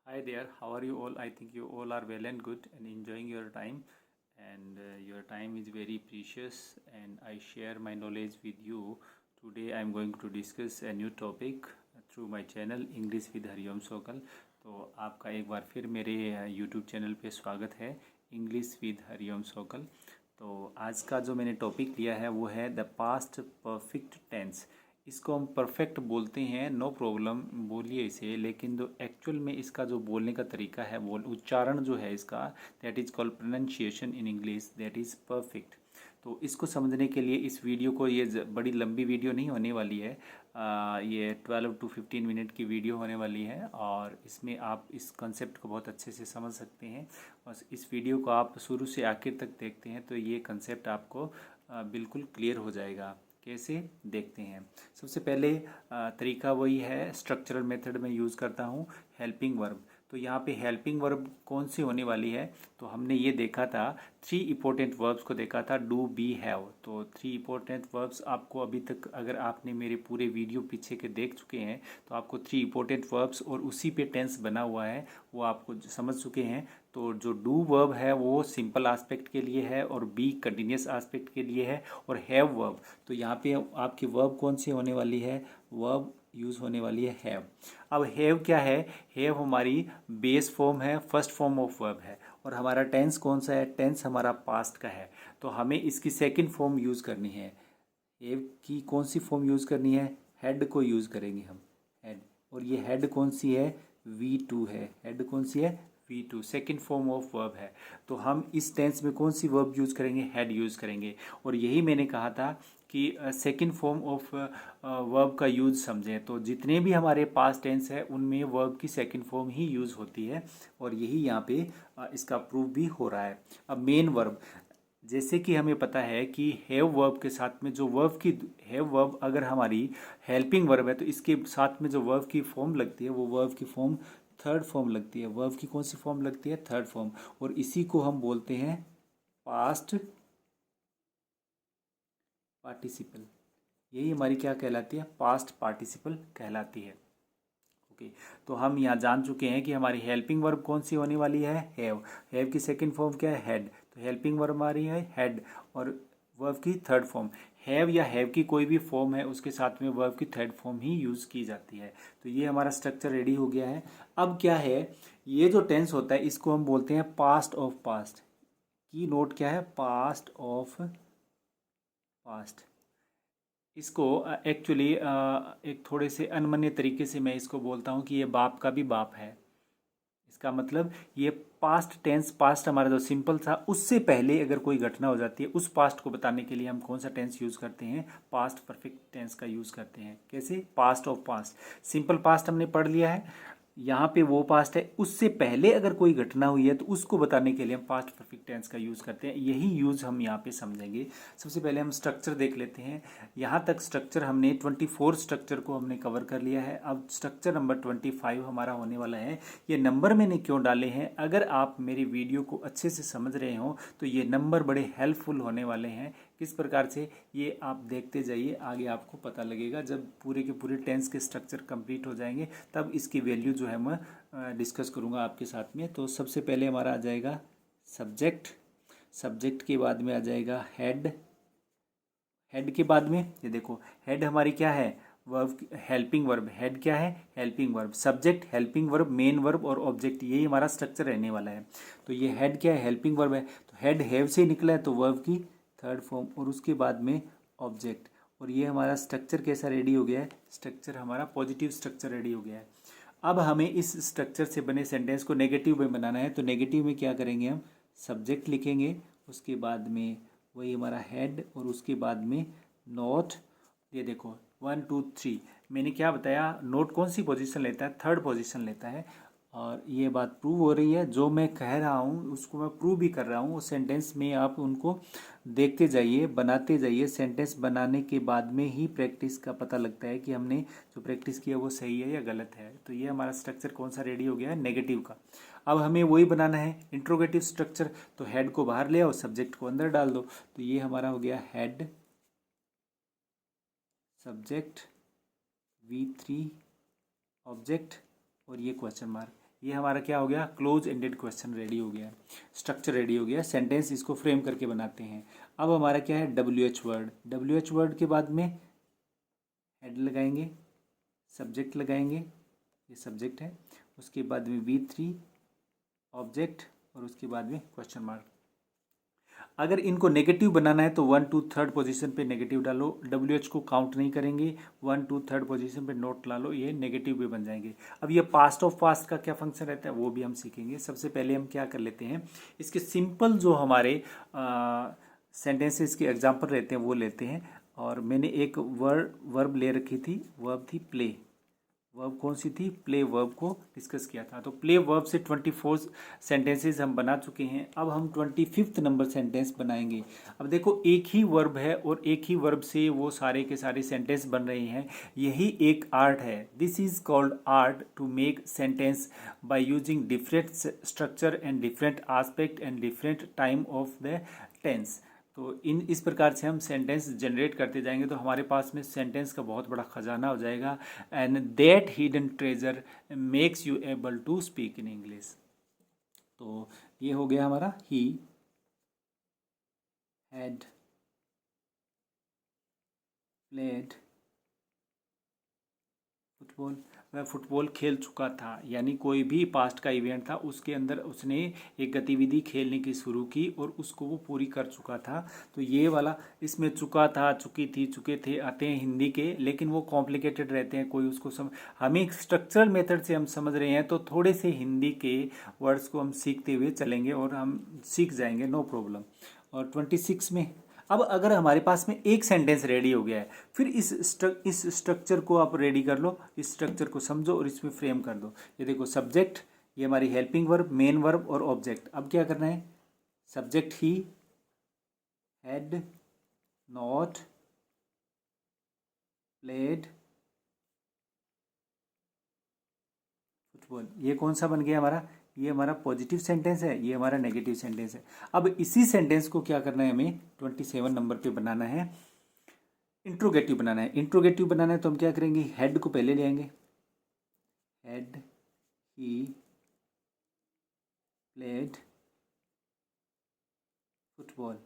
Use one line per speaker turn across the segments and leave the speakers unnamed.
Hi there, how are you all? I think you all are well and good and enjoying your time. Your time is very precious, and I share my knowledge with you. Today, I am going to discuss a new topic through my channel English with Hariom सोकल। तो आपका एक बार फिर मेरे YouTube channel पे स्वागत है, English with Hariom सोकल। तो आज का जो मैंने टॉपिक लिया है वो है द पास्ट परफेक्ट टेंस। इसको हम परफेक्ट बोलते हैं, नो प्रॉब्लम, बोलिए इसे, लेकिन जो एक्चुअल में इसका जो बोलने का तरीका है, बोल उच्चारण जो है इसका, that is called pronunciation in English, that is perfect. तो इसको समझने के लिए इस वीडियो को, ये बड़ी लंबी वीडियो नहीं होने वाली है, ये 12 to 15 मिनट की वीडियो होने वाली है, और इसमें आप इस कंसेप्ट को बहुत अच्छे से समझ सकते हैं। और इस वीडियो को आप शुरू से आखिर तक देखते हैं तो ये कंसेप्ट आपको बिल्कुल क्लियर हो जाएगा। कैसे, देखते हैं। सबसे पहले तरीका वही है, स्ट्रक्चरल मेथड में यूज़ करता हूँ, हेल्पिंग वर्ब। तो यहाँ पे हेल्पिंग वर्ब कौन सी होने वाली है, तो हमने ये देखा था, 3 इंपॉर्टेंट वर्ब्स को देखा था, डू, बी, हैव। तो 3 इंपॉर्टेंट वर्ब्स आपको अभी तक, अगर आपने मेरे पूरे वीडियो पीछे के देख चुके हैं तो आपको 3 इंपॉर्टेंट वर्ब्स और उसी पे टेंस बना हुआ है वो आपको समझ चुके हैं। तो जो डू वर्ब है वो सिंपल एस्पेक्ट के लिए है, और बी कंटिन्यूस एस्पेक्ट के लिए है, और हैव वर्ब, तो यहाँ पे आपकी वर्ब कौन सी होने वाली है, वर्ब यूज़ होने वाली है हैव। अब हैव क्या है, हैव हमारी बेस फॉर्म है, फर्स्ट फॉर्म ऑफ वर्ब है, और हमारा टेंस कौन सा है, टेंस हमारा पास्ट का है। तो हमें इसकी सेकंड फॉर्म यूज़ करनी है। हैव की कौन सी फॉर्म यूज़ करनी है, हेड को यूज़ करेंगे हम, हेड। और ये हेड कौन सी है, V2 है, हेड कौन सी है, V2, second form of verb है। तो हम इस टेंस में कौन सी वर्ब यूज़ करेंगे, हेड यूज़ करेंगे। और यही मैंने कहा था कि सेकेंड फॉर्म ऑफ वर्ब का यूज़ समझें, तो जितने भी हमारे पास टेंस है उनमें वर्ब की सेकेंड फॉर्म ही यूज़ होती है, और यही यहाँ पे इसका प्रूफ भी हो रहा है। अब मेन वर्ब, जैसे कि हमें पता है कि हैव वर्ब के साथ में जो वर्ब की, हैव वर्ब अगर हमारी हेल्पिंग वर्ब है तो इसके साथ में जो वर्ब की फॉर्म लगती है वो वर्ब की फॉर्म थर्ड फॉर्म लगती है। वर्ब की कौन सी फॉर्म लगती है, थर्ड फॉर्म, और इसी को हम बोलते हैं पास्ट पार्टिसिपल। यही हमारी क्या कहलाती है, पास्ट पार्टिसिपल कहलाती है। ओके, तो हम यहाँ जान चुके हैं कि हमारी हेल्पिंग वर्ब कौन सी होने वाली है, हैव। हैव की सेकंड फॉर्म क्या है, हेड। तो हेल्पिंग वर्ब हमारी है हेड, और वर्ब की थर्ड फॉर्म हैव, या हैव की कोई भी फॉर्म है उसके साथ में वर्ब की थर्ड फॉर्म ही यूज़ की जाती है। तो ये हमारा स्ट्रक्चर रेडी हो गया है। अब क्या है, ये जो टेंस होता है इसको हम बोलते हैं पास्ट ऑफ पास्ट। की नोट क्या है, पास्ट ऑफ पास्ट। इसको एक्चुअली एक थोड़े से अनमन्य तरीके से मैं इसको बोलता हूँ कि ये बाप का भी बाप है। इसका मतलब ये पास्ट टेंस, पास्ट हमारा जो सिंपल था उससे पहले अगर कोई घटना हो जाती है उस पास्ट को बताने के लिए हम कौन सा टेंस यूज़ करते हैं, पास्ट परफेक्ट टेंस का यूज़ करते हैं। कैसे, past of past. Simple past हमने पढ़ लिया है, यहाँ पे वो पास्ट है, उससे पहले अगर कोई घटना हुई है तो उसको बताने के लिए हम पास्ट परफेक्ट टेंस का यूज़ करते हैं। यही यूज़ हम यहाँ पे समझेंगे। सबसे पहले हम स्ट्रक्चर देख लेते हैं। यहाँ तक स्ट्रक्चर हमने 24 स्ट्रक्चर को हमने कवर कर लिया है। अब स्ट्रक्चर नंबर 25 हमारा होने वाला है। ये नंबर मैंने क्यों डाले हैं, अगर आप मेरी वीडियो को अच्छे से समझ रहे हो तो ये नंबर बड़े हेल्पफुल होने वाले हैं। किस प्रकार से, ये आप देखते जाइए, आगे आपको पता लगेगा। जब पूरे के पूरे टेंस के स्ट्रक्चर कंप्लीट हो जाएंगे तब इसकी वैल्यू जो है मैं डिस्कस करूँगा आपके साथ में। तो सबसे पहले हमारा आ जाएगा सब्जेक्ट, सब्जेक्ट के बाद में आ जाएगा हेड, हेड के बाद में ये देखो, हेड हमारी क्या है, वर्ब, हेल्पिंग वर्ब। हेड क्या है, helping verb. Subject, helping verb, main verb और ऑब्जेक्ट, यही हमारा स्ट्रक्चर रहने वाला है। तो ये हेड क्या है, हेल्पिंग वर्ब है, तो हेड हैव से निकला है तो वर्ब की थर्ड फॉर्म, और उसके बाद में ऑब्जेक्ट। और ये हमारा स्ट्रक्चर कैसा रेडी हो गया है, स्ट्रक्चर हमारा पॉजिटिव स्ट्रक्चर रेडी हो गया है। अब हमें इस स्ट्रक्चर से बने सेंटेंस को नेगेटिव में बनाना है, तो नेगेटिव में क्या करेंगे, हम सब्जेक्ट लिखेंगे, उसके बाद में वही हमारा हेड, और उसके बाद में नोट। ये देखो 1 2 3, मैंने क्या बताया, नोट कौन सी पोजीशन लेता है, थर्ड पोजीशन लेता है। और ये बात प्रूव हो रही है, जो मैं कह रहा हूँ उसको मैं प्रूव भी कर रहा हूँ। उस सेंटेंस में आप उनको देखते जाइए, बनाते जाइए। सेंटेंस बनाने के बाद में ही प्रैक्टिस का पता लगता है कि हमने जो प्रैक्टिस किया वो सही है या गलत है। तो ये हमारा स्ट्रक्चर कौन सा रेडी हो गया है, नेगेटिव का। अब हमें वही बनाना है इंट्रोगेटिव स्ट्रक्चर। तो हेड को बाहर ले आओ, सब्जेक्ट को अंदर डाल दो, तो ये हमारा हो गया हेड, सब्जेक्ट, V3 ऑब्जेक्ट, और ये क्वेश्चन मार्क। ये हमारा क्या हो गया, क्लोज एंडेड क्वेश्चन रेडी हो गया, स्ट्रक्चर रेडी हो गया, सेंटेंस इसको फ्रेम करके बनाते हैं। अब हमारा क्या है, WH वर्ड। WH वर्ड के बाद में हेड लगाएंगे, सब्जेक्ट लगाएंगे, ये सब्जेक्ट है, उसके बाद में V3 ऑब्जेक्ट, और उसके बाद में क्वेश्चन मार्क। अगर इनको नेगेटिव बनाना है तो 1 2 3 पोजीशन पे नेगेटिव डालो, WH को काउंट नहीं करेंगे, 1 2 3 पोजीशन पे नोट डालो, ये नेगेटिव भी बन जाएंगे। अब ये पास्ट ऑफ पास्ट का क्या फंक्शन रहता है वो भी हम सीखेंगे। सबसे पहले हम क्या कर लेते हैं, इसके सिंपल जो हमारे सेंटेंसेस के एग्जाम्पल रहते हैं वो लेते हैं। और मैंने एक वर्ब ले रखी थी, वर्ब थी प्ले। वर्ब कौन सी थी, प्ले वर्ब को डिस्कस किया था। तो प्ले वर्ब से 24 सेंटेंसेस हम बना चुके हैं। अब हम 25th नंबर सेंटेंस बनाएंगे। अब देखो एक ही वर्ब है और एक ही वर्ब से वो सारे के सारे सेंटेंस बन रहे हैं, यही एक आर्ट है। This is called art to make sentence by using different structure and different aspect and different time of the tense. तो इस प्रकार से हम सेंटेंस जनरेट करते जाएंगे तो हमारे पास में सेंटेंस का बहुत बड़ा खजाना हो जाएगा। And that hidden treasure makes you able to speak in English. तो ये हो गया हमारा, ही हैड प्लेड फुटबॉल। वह फुटबॉल खेल चुका था, यानी कोई भी पास्ट का इवेंट था उसके अंदर उसने एक गतिविधि खेलने की शुरू की और उसको वो पूरी कर चुका था। तो ये वाला इसमें चुका था, चुकी थी, चुके थे आते हैं हिंदी के, लेकिन वो कॉम्प्लिकेटेड रहते हैं, कोई उसको हमें स्ट्रक्चरल मेथड से हम समझ रहे हैं तो थोड़े से हिंदी के वर्ड्स को हम सीखते हुए चलेंगे और हम सीख जाएंगे, नो प्रॉब्लम। और 26 में अब अगर हमारे पास में एक सेंटेंस रेडी हो गया है, फिर इस स्ट्रक्चर को आप रेडी कर लो, इस स्ट्रक्चर को समझो और इसमें फ्रेम कर दो। ये देखो सब्जेक्ट, ये हमारी हेल्पिंग वर्ब, मेन वर्ब और ऑब्जेक्ट। अब क्या करना है, subject he had not played football. ये कौन सा बन गया हमारा, ये हमारा पॉजिटिव सेंटेंस है, ये हमारा नेगेटिव सेंटेंस है। अब इसी सेंटेंस को क्या करना है, हमें 27 नंबर पे बनाना है, इंट्रोगेटिव बनाना है। इंट्रोगेटिव बनाना है तो हम क्या करेंगे, हेड को पहले ले आएंगे, हेड ही प्लेड फुटबॉल,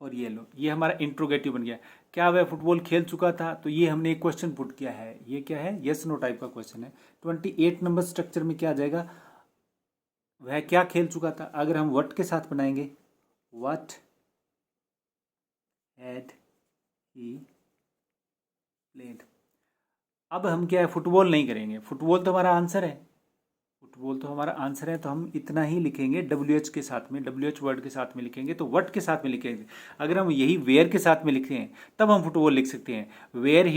और ये लो, ये हमारा इंट्रोगेटिव बन गया। क्या वह फुटबॉल खेल चुका था, तो ये हमने एक क्वेश्चन पुट किया है, ये क्या है, यस नो टाइप का क्वेश्चन है। 28 नंबर स्ट्रक्चर में क्या आ जाएगा, वह क्या खेल चुका था। अगर हम व्हाट के साथ बनाएंगे, व्हाट हैड ही प्लेड। अब हम क्या है, फुटबॉल नहीं करेंगे, फुटबॉल तो हमारा आंसर है, फुटबॉल तो हमारा आंसर है, तो हम इतना ही लिखेंगे WH के साथ में, WH वर्ड के साथ में लिखेंगे, तो व्हाट के साथ में लिखेंगे। अगर हम यही वेयर के साथ में लिखते हैं तब हम फुटबॉल लिख सकते हैं। Where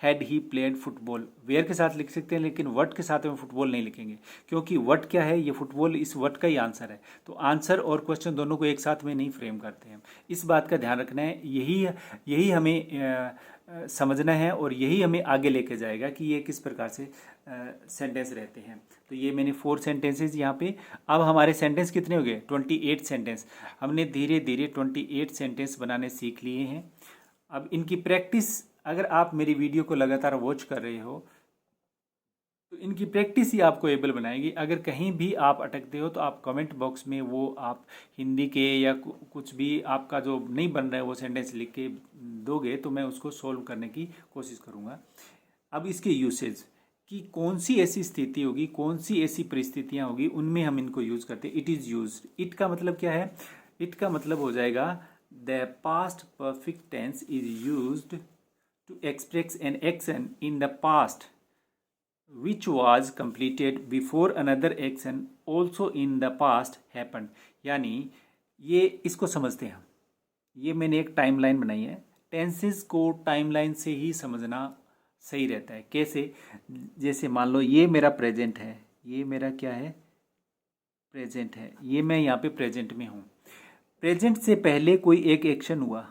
had he played football, where के साथ लिख सकते हैं, लेकिन व्हाट के साथ में फुटबॉल नहीं लिखेंगे, क्योंकि व्हाट क्या है, ये फुटबॉल इस व्हाट का ही आंसर है। तो आंसर और क्वेश्चन दोनों को एक साथ में नहीं फ्रेम करते हैं, इस बात का ध्यान रखना है। यही हमें समझना है और यही हमें आगे लेके जाएगा कि ये किस प्रकार से सेंटेंस रहते हैं। तो ये मैंने 4 सेंटेंसेस यहाँ पे। अब हमारे सेंटेंस कितने हो गए, 28 सेंटेंस। हमने धीरे धीरे 28 सेंटेंस बनाने सीख लिए हैं। अब इनकी प्रैक्टिस, अगर आप मेरी वीडियो को लगातार वॉच कर रहे हो तो इनकी प्रैक्टिस ही आपको एबल बनाएगी। अगर कहीं भी आप अटकते हो तो आप कमेंट बॉक्स में वो आप हिंदी के या कुछ भी आपका जो नहीं बन रहा है वो सेंटेंस लिख के दोगे तो मैं उसको सोल्व करने की कोशिश करूँगा। अब इसके यूसेज कि कौन सी ऐसी स्थिति होगी, कौन सी ऐसी परिस्थितियाँ होगी, उनमें हम इनको यूज़ करते हैं। इट इज़ यूज, इट का मतलब क्या है, इट का मतलब हो जाएगा the past perfect tense is used to express an action in the past which was completed before another action also in the past happened। यानी ये इसको समझते हैं हम, ये मैंने एक टाइमलाइन बनाई है। टेंसेस को टाइमलाइन से ही समझना सही रहता है। कैसे, जैसे मान लो ये मेरा प्रेजेंट है, ये मेरा क्या है, प्रेजेंट है, ये मैं यहाँ पे प्रेजेंट में हूँ। प्रेजेंट से पहले कोई एक एक्शन हुआ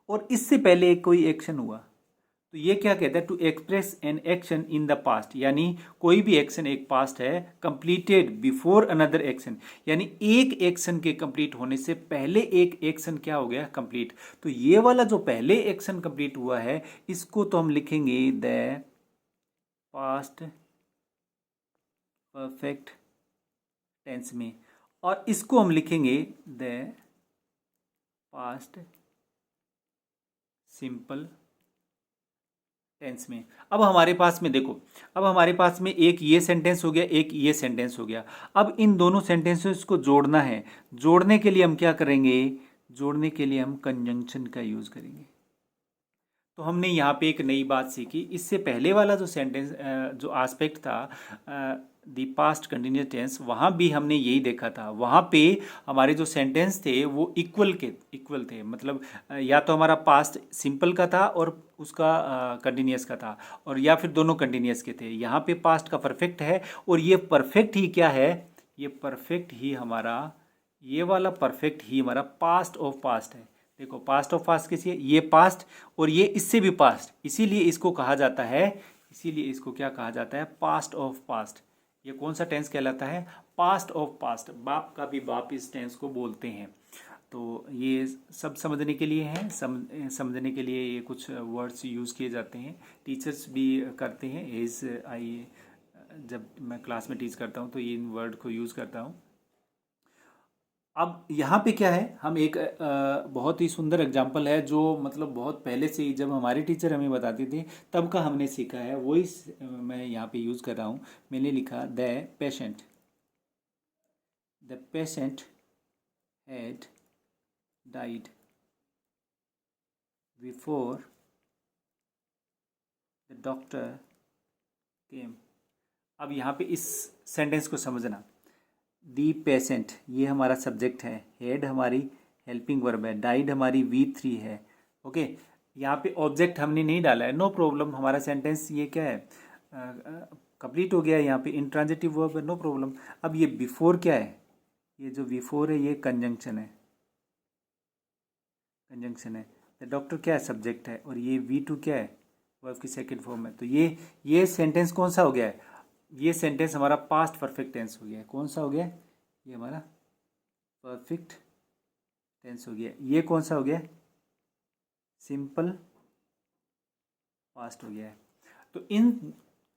और इससे पहले एक कोई एक्शन हुआ, तो ये क्या कहता है, to express an action in the past, यानी कोई भी एक्शन एक पास्ट है, कंप्लीटेड बिफोर अनदर एक्शन, यानी एक एक्शन के कंप्लीट होने से पहले एक एक्शन क्या हो गया, कंप्लीट। तो ये वाला जो पहले एक्शन कंप्लीट हुआ है इसको तो हम लिखेंगे द पास्ट परफेक्ट टेंस में, और इसको हम लिखेंगे द पास्ट सिंपल टेंस में। अब हमारे पास में देखो, अब हमारे पास में एक ये सेंटेंस हो गया, एक ये सेंटेंस हो गया। अब इन दोनों सेंटेंसेस को जोड़ना है। जोड़ने के लिए हम क्या करेंगे? जोड़ने के लिए हम कंजंक्शन का यूज़ करेंगे। तो हमने यहाँ पे एक नई बात सीखी। इससे पहले वाला जो सेंटेंस जो आस्पेक्ट था द पास्ट कंटिन्यूस टेंस, वहाँ भी हमने यही देखा था। वहाँ पे हमारे जो सेंटेंस थे वो इक्वल थे, मतलब या तो हमारा पास्ट सिंपल का था और उसका कंटिन्यूस का था, और या फिर दोनों कंटिन्यूस के थे। यहाँ पे पास्ट का परफेक्ट है, और ये परफेक्ट ही क्या है? ये परफेक्ट ही हमारा, ये वाला परफेक्ट ही हमारा पास्ट ऑफ पास्ट है। देखो पास्ट ऑफ पास्ट किसी है, ये पास्ट और ये इससे भी पास्ट, इसीलिए इसको कहा जाता है, इसीलिए इसको क्या कहा जाता है? Past of past. ये कौन सा टेंस कहलाता है? Past of past. बाप का भी बाप इस टेंस को बोलते हैं। तो ये सब समझने के लिए है, समझने के लिए ये कुछ वर्ड्स यूज़ किए जाते हैं, टीचर्स भी करते हैं। एज आई जब मैं क्लास में टीच करता हूँ तो ये इन वर्ड को यूज़ करता हूँ। अब यहाँ पे क्या है, हम एक बहुत ही सुंदर एग्जाम्पल है जो मतलब बहुत पहले से ही जब हमारे टीचर हमें बताते थे तब का हमने सीखा है, वही मैं यहाँ पे यूज़ कर रहा हूँ। मैंने लिखा the patient had died before the doctor केम। अब यहाँ पे इस सेंटेंस को समझना। दी पेशेंट ये हमारा सब्जेक्ट है, हेड हमारी हेल्पिंग वर्ब है, डाइड हमारी V3 है। ओके, यहाँ पे ऑब्जेक्ट हमने नहीं डाला है, नो प्रॉब्लम। हमारा सेंटेंस ये क्या है? कंप्लीट हो गया है। यहाँ पे इंट्रांजिटिव वर्ब है, नो प्रॉब्लम। अब ये बिफोर क्या है? ये जो बिफोर है ये कंजंक्शन है, कंजंक्शन है। द डॉक्टर क्या है? सब्जेक्ट है, और ये V2 क्या है? वर्ब की सेकेंड फॉर्म है। तो ये सेंटेंस कौन सा हो गया है? ये सेंटेंस हमारा पास्ट परफेक्ट टेंस हो गया है। कौन सा हो गया? ये हमारा परफेक्ट टेंस हो गया। ये कौन सा हो गया? सिंपल पास्ट हो गया है। तो इन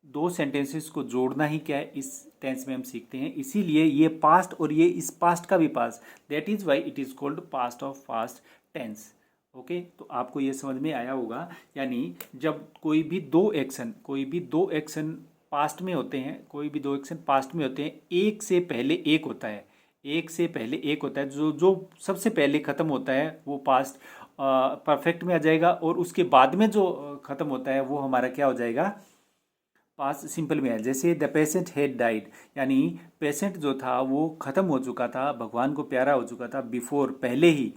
दो सेंटेंसेस को जोड़ना ही क्या है, इस टेंस में हम सीखते हैं। इसीलिए ये पास्ट और ये इस पास्ट का भी past, that is why it is called past of past tense. Okay, तो आपको ये समझ में आया होगा। यानी जब कोई भी दो एक्शन पास्ट में होते हैं, कोई भी दो एक्शन पास्ट में होते हैं, एक से पहले एक होता है, एक से पहले एक होता है, जो जो सबसे पहले ख़त्म होता है वो पास्ट परफेक्ट में आ जाएगा, और उसके बाद में जो ख़त्म होता है वो हमारा क्या हो जाएगा? पास्ट सिंपल में है। जैसे द पेशेंट हैड डाइड, यानी पेशेंट जो था वो ख़त्म हो चुका था, भगवान को प्यारा हो चुका था, बिफोर पहले ही।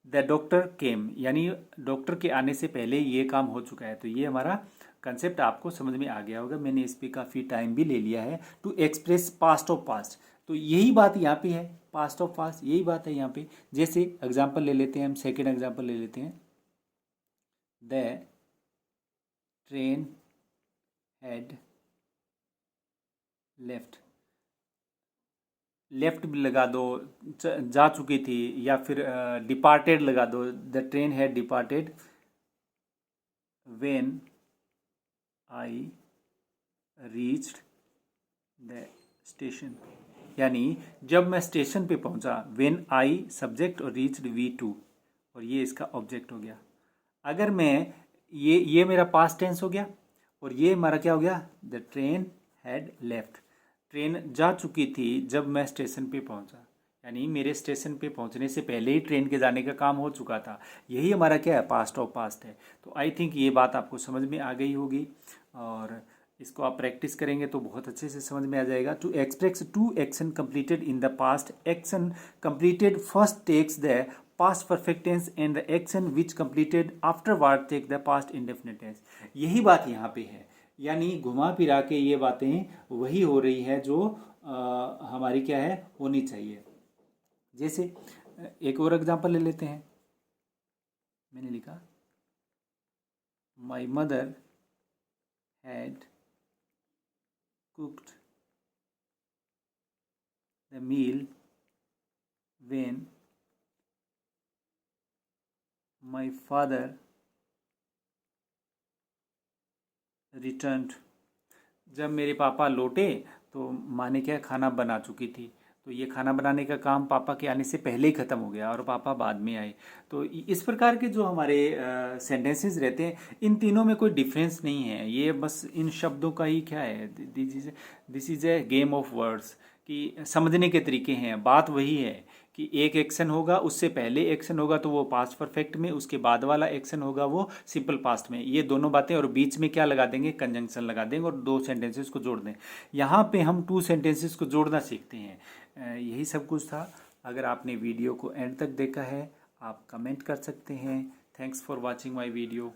द डॉक्टर केम, यानी डॉक्टर के आने से पहले ये काम हो चुका है। तो ये हमारा कंसेप्ट आपको समझ में आ गया होगा। मैंने इस पर काफ़ी टाइम भी ले लिया है to express past of past. तो यही बात यहाँ पे है, पास्ट ऑफ पास्ट यही बात है यहाँ पे। जैसे एग्जांपल ले लेते हैं हम, सेकंड एग्जांपल ले लेते हैं। The train had left, left भी लगा दो, जा चुकी थी, या फिर डिपार्टेड लगा दो। The train had departed when I reached the station, यानी जब मैं स्टेशन पे पहुंचा। व्हेन आई सब्जेक्ट और रीच्ड V2, और ये इसका ऑब्जेक्ट हो गया। अगर मैं ये मेरा पास्ट टेंस हो गया, और ये हमारा क्या हो गया? The train had left, train जा चुकी थी जब मैं स्टेशन पे पहुंचा, यानी मेरे स्टेशन पे पहुंचने से पहले ही ट्रेन के जाने का काम हो चुका था। यही हमारा क्या है? पास्ट ऑफ पास्ट है। तो आई थिंक ये बात आपको समझ में आ गई होगी, और इसको आप प्रैक्टिस करेंगे तो बहुत अच्छे से समझ में आ जाएगा। To express two action completed in the past, action completed first takes the past perfect tense and the action which completed afterward take the past indefinite tense. यही बात यहाँ पे है, यानी घुमा फिरा के ये बातें वही हो रही है जो हमारी क्या है, होनी चाहिए। जैसे एक और एग्जांपल ले लेते हैं। मैंने लिखा my mother had cooked the meal when my father returned, जब मेरे पापा लौटे तो माँ ने क्या खाना बना चुकी थी, तो ये खाना बनाने का काम पापा के आने से पहले ही ख़त्म हो गया और पापा बाद में आए। तो इस प्रकार के जो हमारे सेंटेंसेस रहते हैं, इन तीनों में कोई डिफरेंस नहीं है, ये बस इन शब्दों का ही क्या है, this is a game of words, कि समझने के तरीके हैं। बात वही है कि एक एक्शन होगा, उससे पहले एक्शन होगा तो वो पास्ट परफेक्ट में, उसके बाद वाला एक्शन होगा वो सिंपल पास्ट में, ये दोनों बातें, और बीच में क्या लगा देंगे, कंजंक्शन लगा देंगे और दो सेंटेंसेस को जोड़ दें। यहाँ पे हम टू सेंटेंसेस को जोड़ना सीखते हैं। यही सब कुछ था। अगर आपने वीडियो को एंड तक देखा है, आप कमेंट कर सकते हैं। Thanks for watching my video.